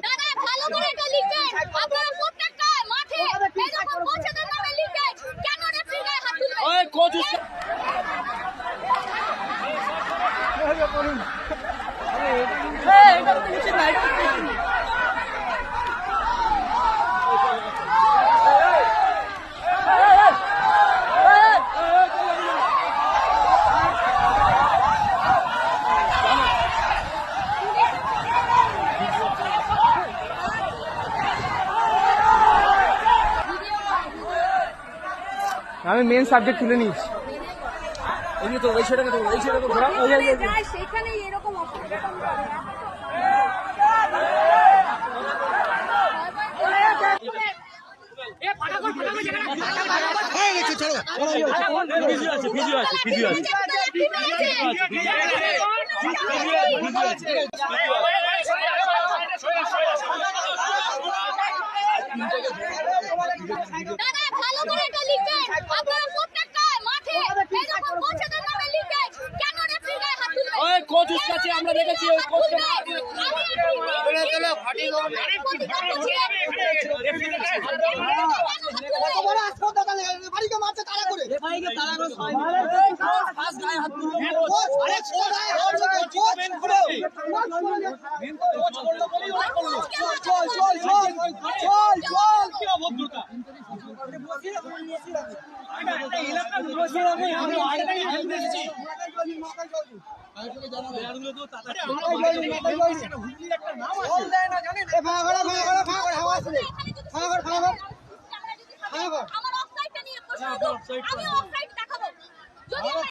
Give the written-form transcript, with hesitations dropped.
দাদা ভালো করে এটা লিখবেন, আপনারা প্রত্যেকটা মাঠে এরকম কোচেদের নামে লিখবেন, কেন রেফারির গায়ে হাত তুলবেন? ওই কোচ এটা তো কিছু নাই। আমি মেন সাবজেক্ট তুলে নিয়েছি। এই তো এই ছেলেটাকে তো এই ছেলেটাকে ঘোরা সেখানে এরকম অসুবিধা দাদা ভালো করে এটা লিখবেন, আপনারা প্রত্যেকটা মাঠে এরকম কোচেদের নামে লিখবেন, কেন রেফারির গায়ে হাত তুলবেন? ওই কোচ উস্কাচ্ছে, আমরা দেখেছি ওই কোচকে আমার অফসাইডটা নিয়ে প্রশ্ন, আমি অফসাইড দেখাবো যদি